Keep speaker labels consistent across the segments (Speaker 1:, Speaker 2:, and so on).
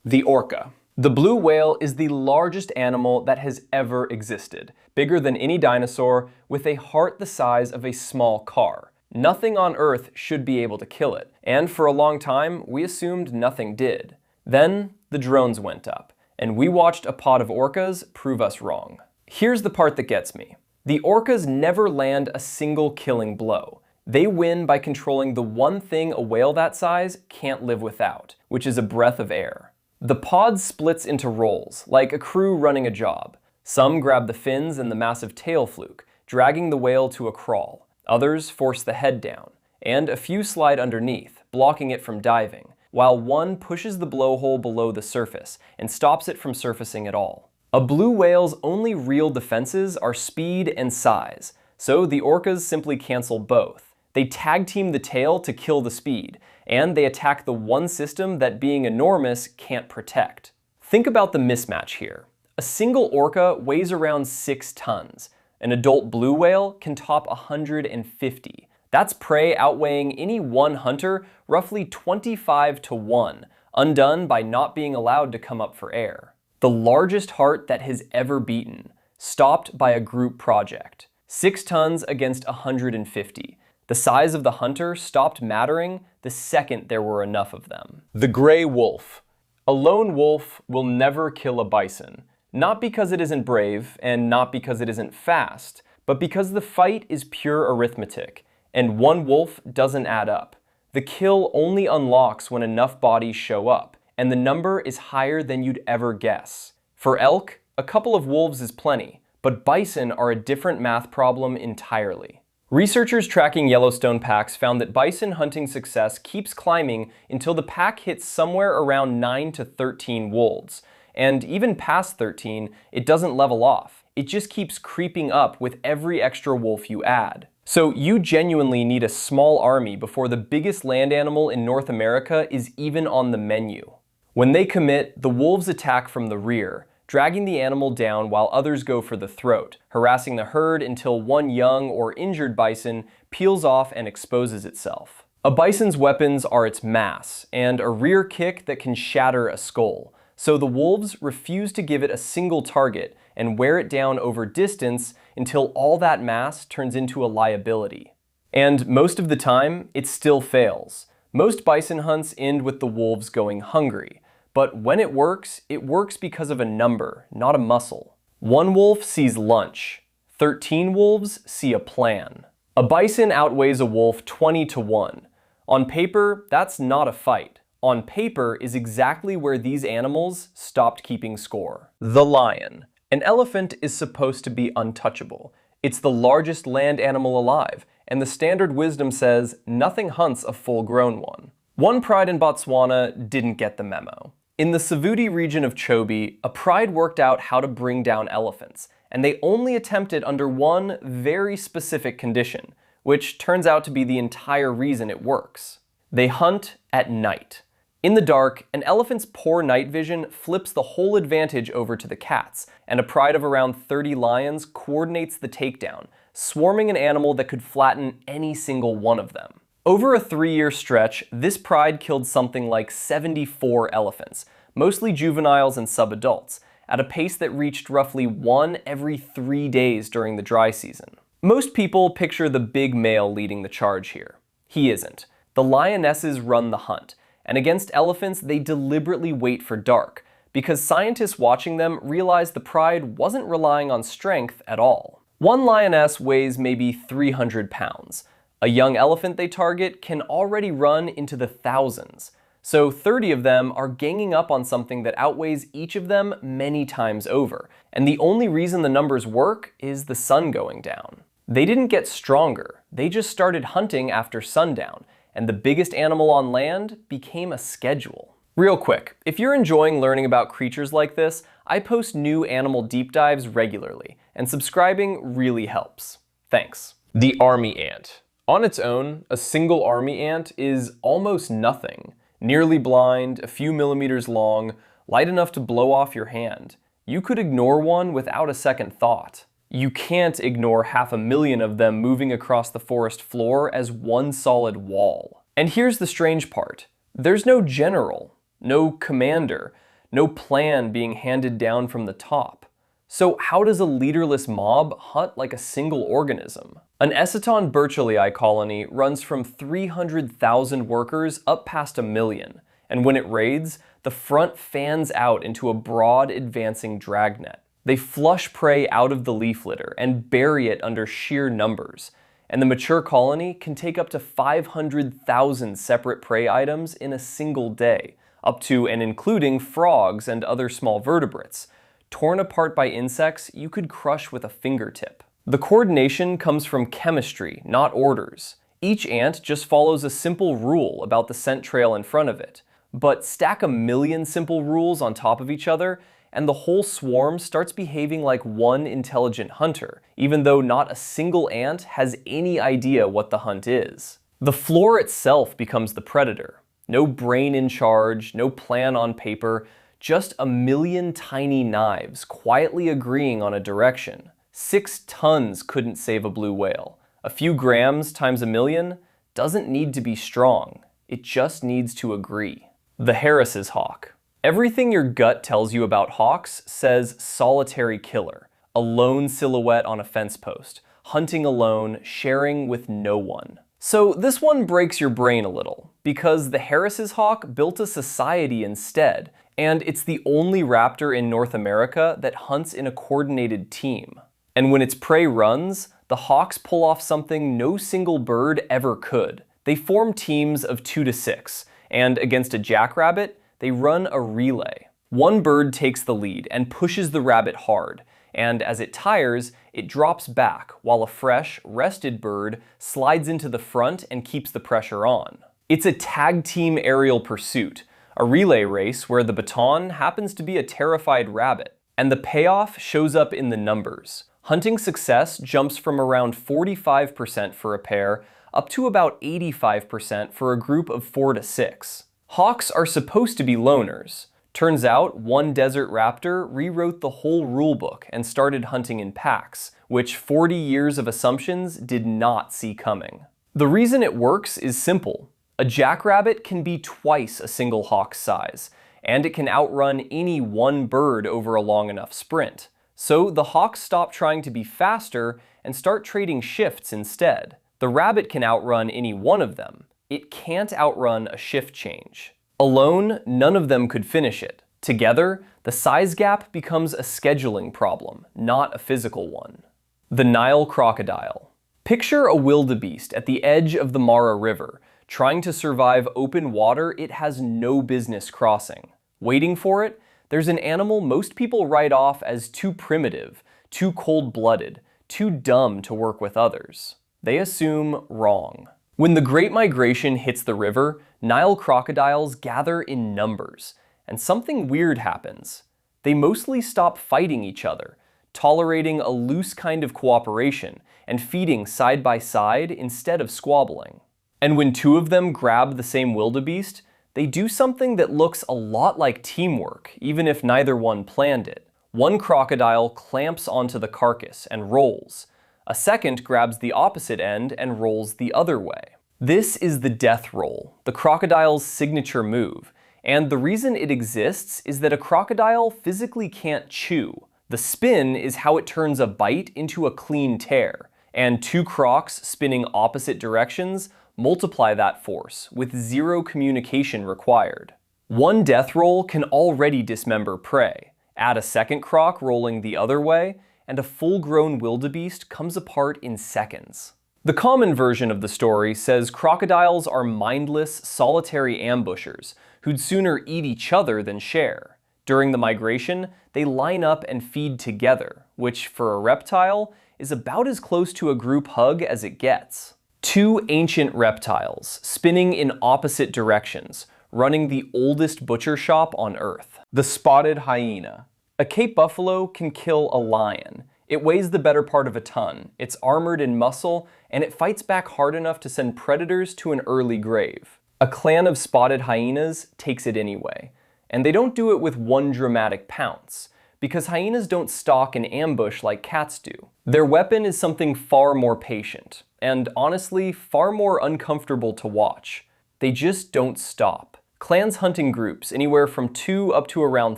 Speaker 1: The orca. The blue whale is the largest animal that has ever existed, bigger than any dinosaur, with a heart the size of a small car. Nothing on Earth should be able to kill it, and for a long time, we assumed nothing did. Then, the drones went up, and we watched a pod of orcas prove us wrong. Here's the part that gets me. The orcas never land a single killing blow. They win by controlling the one thing a whale that size can't live without, which is a breath of air. The pod splits into roles, like a crew running a job. Some grab the fins and the massive tail fluke, dragging the whale to a crawl. Others force the head down, and a few slide underneath, blocking it from diving, while one pushes the blowhole below the surface and stops it from surfacing at all. A blue whale's only real defenses are speed and size, so the orcas simply cancel both. They tag team the tail to kill the speed, and they attack the one system that being enormous can't protect. Think about the mismatch here. A single orca weighs around 6 tons. An adult blue whale can top 150. That's prey outweighing any one hunter roughly 25 to 1, undone by not being allowed to come up for air. The largest heart that has ever beaten, stopped by a group project. 6 tons against 150. The size of the hunter stopped mattering the second there were enough of them. The gray wolf. A lone wolf will never kill a bison, not because it isn't brave and not because it isn't fast, but because the fight is pure arithmetic, and one wolf doesn't add up. The kill only unlocks when enough bodies show up, and the number is higher than you'd ever guess. For elk, a couple of wolves is plenty, but bison are a different math problem entirely. Researchers tracking Yellowstone packs found that bison hunting success keeps climbing until the pack hits somewhere around 9 to 13 wolves. And even past 13, it doesn't level off. It just keeps creeping up with every extra wolf you add. So you genuinely need a small army before the biggest land animal in North America is even on the menu. When they commit, the wolves attack from the rear, dragging the animal down while others go for the throat, harassing the herd until one young or injured bison peels off and exposes itself. A bison's weapons are its mass, and a rear kick that can shatter a skull, so the wolves refuse to give it a single target and wear it down over distance until all that mass turns into a liability. And most of the time, it still fails. Most bison hunts end with the wolves going hungry. But when it works because of a number, not a muscle. One wolf sees lunch. 13 wolves see a plan. A bison outweighs a wolf 20 to 1. On paper, that's not a fight. On paper is exactly where these animals stopped keeping score. The lion. An elephant is supposed to be untouchable. It's the largest land animal alive, and the standard wisdom says nothing hunts a full-grown one. One pride in Botswana didn't get the memo. In the Savuti region of Chobe, a pride worked out how to bring down elephants, and they only attempted under one very specific condition, which turns out to be the entire reason it works. They hunt at night. In the dark, an elephant's poor night vision flips the whole advantage over to the cats, and a pride of around 30 lions coordinates the takedown, swarming an animal that could flatten any single one of them. Over a 3-year stretch, this pride killed something like 74 elephants, mostly juveniles and subadults, at a pace that reached roughly 1 every 3 days during the dry season. Most people picture the big male leading the charge here. He isn't. The lionesses run the hunt, and against elephants they deliberately wait for dark, because scientists watching them realized the pride wasn't relying on strength at all. One lioness weighs maybe 300 pounds. A young elephant they target can already run into the thousands. So 30 of them are ganging up on something that outweighs each of them many times over. And the only reason the numbers work is the sun going down. They didn't get stronger. They just started hunting after sundown. And the biggest animal on land became a schedule. Real quick, if you're enjoying learning about creatures like this, I post new animal deep dives regularly, and subscribing really helps. Thanks. The army ant. On its own, a single army ant is almost nothing. Nearly blind, a few millimeters long, light enough to blow off your hand. You could ignore one without a second thought. You can't ignore 500,000 of them moving across the forest floor as one solid wall. And here's the strange part. There's no general, no commander, no plan being handed down from the top. So how does a leaderless mob hunt like a single organism? An Eciton burchelii colony runs from 300,000 workers up past 1 million, and when it raids, the front fans out into a broad advancing dragnet. They flush prey out of the leaf litter and bury it under sheer numbers, and the mature colony can take up to 500,000 separate prey items in a single day, up to and including frogs and other small vertebrates. Torn apart by insects, you could crush with a fingertip. The coordination comes from chemistry, not orders. Each ant just follows a simple rule about the scent trail in front of it. But stack 1 million simple rules on top of each other, and the whole swarm starts behaving like one intelligent hunter, even though not a single ant has any idea what the hunt is. The floor itself becomes the predator. No brain in charge, no plan on paper, just 1 million tiny knives quietly agreeing on a direction. 6 tons couldn't save a blue whale. A few grams times 1 million doesn't need to be strong. It just needs to agree. The Harris's hawk. Everything your gut tells you about hawks says solitary killer, a lone silhouette on a fence post, hunting alone, sharing with no one. So this one breaks your brain a little, because the Harris's hawk built a society instead, and it's the only raptor in North America that hunts in a coordinated team. And when its prey runs, the hawks pull off something no single bird ever could. They form teams of 2 to 6, and against a jackrabbit, they run a relay. One bird takes the lead and pushes the rabbit hard, and as it tires, it drops back while a fresh, rested bird slides into the front and keeps the pressure on. It's a tag team aerial pursuit, a relay race where the baton happens to be a terrified rabbit. And the payoff shows up in the numbers. Hunting success jumps from around 45% for a pair up to about 85% for a group of 4 to 6. Hawks are supposed to be loners. Turns out one desert raptor rewrote the whole rulebook and started hunting in packs, which 40 years of assumptions did not see coming. The reason it works is simple. A jackrabbit can be twice a single hawk's size, and it can outrun any one bird over a long enough sprint. So the hawks stop trying to be faster and start trading shifts instead. The rabbit can outrun any one of them. It can't outrun a shift change. Alone, none of them could finish it. Together, the size gap becomes a scheduling problem, not a physical one. The Nile Crocodile. Picture a wildebeest at the edge of the Mara River, trying to survive open water it has no business crossing. Waiting for it, there's an animal most people write off as too primitive, too cold-blooded, too dumb to work with others. They assume wrong. When the Great Migration hits the river, Nile crocodiles gather in numbers, and something weird happens. They mostly stop fighting each other, tolerating a loose kind of cooperation, and feeding side by side instead of squabbling. And when 2 of them grab the same wildebeest, they do something that looks a lot like teamwork, even if neither one planned it. One crocodile clamps onto the carcass and rolls. A second grabs the opposite end and rolls the other way. This is the death roll, the crocodile's signature move, and the reason it exists is that a crocodile physically can't chew. The spin is how it turns a bite into a clean tear, and 2 crocs spinning opposite directions multiply that force, with 0 communication required. One death roll can already dismember prey. Add a second croc rolling the other way, and a full-grown wildebeest comes apart in seconds. The common version of the story says crocodiles are mindless, solitary ambushers who'd sooner eat each other than share. During the migration, they line up and feed together, which for a reptile is about as close to a group hug as it gets. 2 ancient reptiles, spinning in opposite directions, running the oldest butcher shop on Earth. The Spotted Hyena. A Cape buffalo can kill a lion. It weighs the better part of a ton, it's armored in muscle, and it fights back hard enough to send predators to an early grave. A clan of spotted hyenas takes it anyway. And they don't do it with one dramatic pounce, because hyenas don't stalk and ambush like cats do. Their weapon is something far more patient, and honestly, far more uncomfortable to watch. They just don't stop. Clans hunt in groups, anywhere from 2 up to around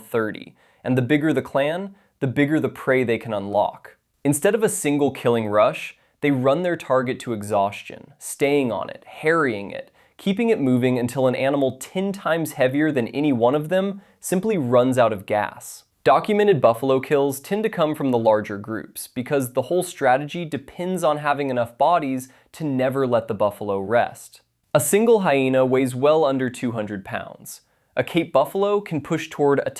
Speaker 1: 30, and the bigger the clan, the bigger the prey they can unlock. Instead of a single killing rush, they run their target to exhaustion, staying on it, harrying it, keeping it moving until an animal 10 times heavier than any one of them simply runs out of gas. Documented buffalo kills tend to come from the larger groups because the whole strategy depends on having enough bodies to never let the buffalo rest. A single hyena weighs well under 200 pounds. A Cape buffalo can push toward 1.5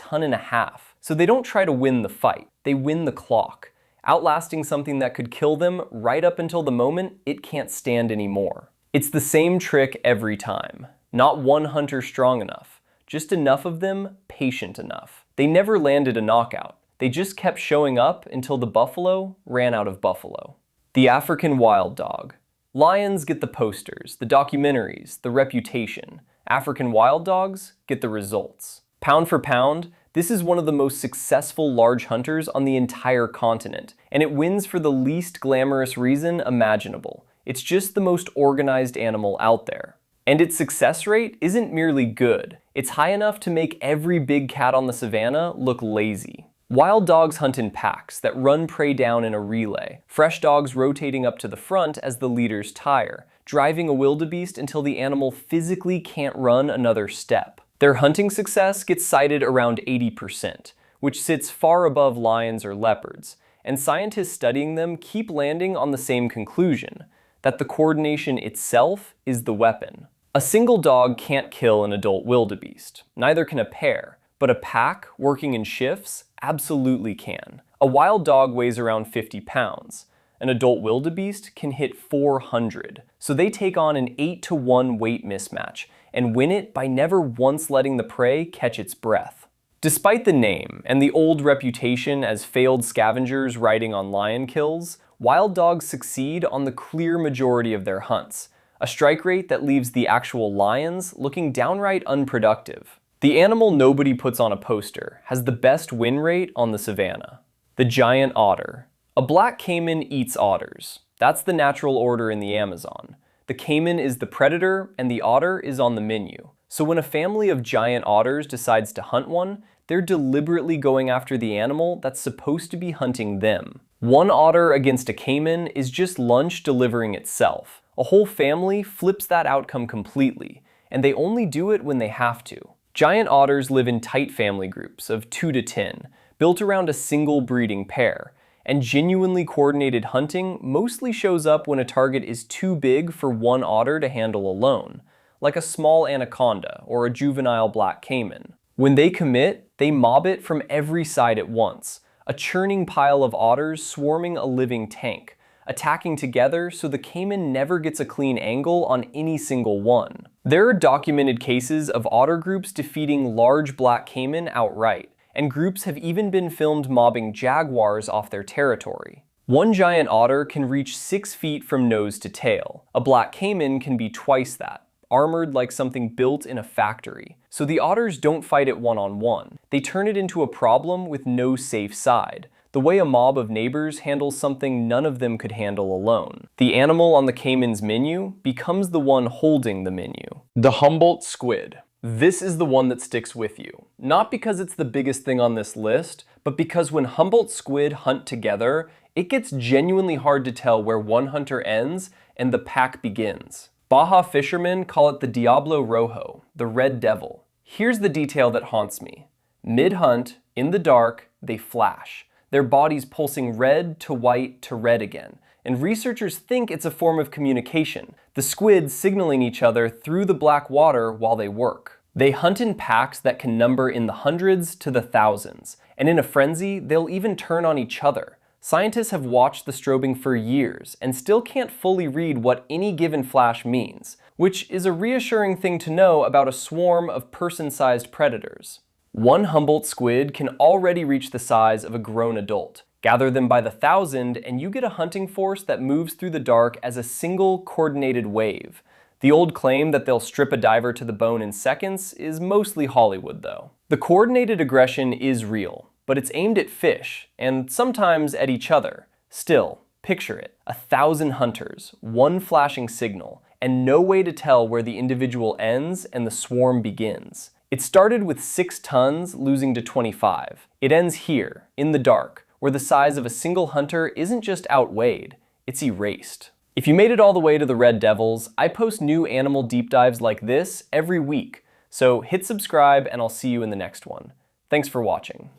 Speaker 1: tons, so they don't try to win the fight, they win the clock, outlasting something that could kill them right up until the moment it can't stand anymore. It's the same trick every time. Not one hunter strong enough, just enough of them patient enough. They never landed a knockout. They just kept showing up until the buffalo ran out of buffalo. The African wild dog. Lions get the posters, the documentaries, the reputation. African wild dogs get the results. Pound for pound, this is one of the most successful large hunters on the entire continent, and it wins for the least glamorous reason imaginable. It's just the most organized animal out there. And its success rate isn't merely good, it's high enough to make every big cat on the savannah look lazy. Wild dogs hunt in packs that run prey down in a relay, fresh dogs rotating up to the front as the leaders tire, driving a wildebeest until the animal physically can't run another step. Their hunting success gets cited around 80%, which sits far above lions or leopards, and scientists studying them keep landing on the same conclusion, that the coordination itself is the weapon. A single dog can't kill an adult wildebeest, neither can a pair, but a pack working in shifts absolutely can. A wild dog weighs around 50 pounds. An adult wildebeest can hit 400, so they take on an 8-to-1 weight mismatch and win it by never once letting the prey catch its breath. Despite the name and the old reputation as failed scavengers riding on lion kills, wild dogs succeed on the clear majority of their hunts, a strike rate that leaves the actual lions looking downright unproductive. The animal nobody puts on a poster has the best win rate on the savannah. The giant otter. A black caiman eats otters. That's the natural order in the Amazon. The caiman is the predator and the otter is on the menu. So when a family of giant otters decides to hunt one, they're deliberately going after the animal that's supposed to be hunting them. One otter against a caiman is just lunch delivering itself. A whole family flips that outcome completely, and they only do it when they have to. Giant otters live in tight family groups of 2 to 10, built around a single breeding pair, and genuinely coordinated hunting mostly shows up when a target is too big for one otter to handle alone, like a small anaconda or a juvenile black caiman. When they commit, they mob it from every side at once, a churning pile of otters swarming a living tank, attacking together so the caiman never gets a clean angle on any single one. There are documented cases of otter groups defeating large black caiman outright, and groups have even been filmed mobbing jaguars off their territory. One giant otter can reach 6 feet from nose to tail. A black caiman can be twice that, armored like something built in a factory. So the otters don't fight it one-on-one. They turn it into a problem with no safe side, the way a mob of neighbors handles something none of them could handle alone. The animal on the caiman's menu becomes the one holding the menu. The Humboldt Squid. This is the one that sticks with you. Not because it's the biggest thing on this list, but because when Humboldt squid hunt together, it gets genuinely hard to tell where one hunter ends and the pack begins. Baja fishermen call it the Diablo Rojo, the Red Devil. Here's the detail that haunts me. Mid-hunt, in the dark, they flash, their bodies pulsing red to white to red again, and researchers think it's a form of communication, the squids signaling each other through the black water while they work. They hunt in packs that can number in the hundreds to the thousands, and in a frenzy, they'll even turn on each other. Scientists have watched the strobing for years and still can't fully read what any given flash means, which is a reassuring thing to know about a swarm of person-sized predators. One Humboldt squid can already reach the size of a grown adult. Gather them by the thousand and you get a hunting force that moves through the dark as a single coordinated wave. The old claim that they'll strip a diver to the bone in seconds is mostly Hollywood though. The coordinated aggression is real, but it's aimed at fish, and sometimes at each other. Still, picture it. 1,000 hunters, one flashing signal, and no way to tell where the individual ends and the swarm begins. It started with 6 tons, losing to 25. It ends here, in the dark, where the size of a single hunter isn't just outweighed, it's erased. If you made it all the way to the Red Devils, I post new animal deep dives like this every week, so hit subscribe and I'll see you in the next one. Thanks for watching.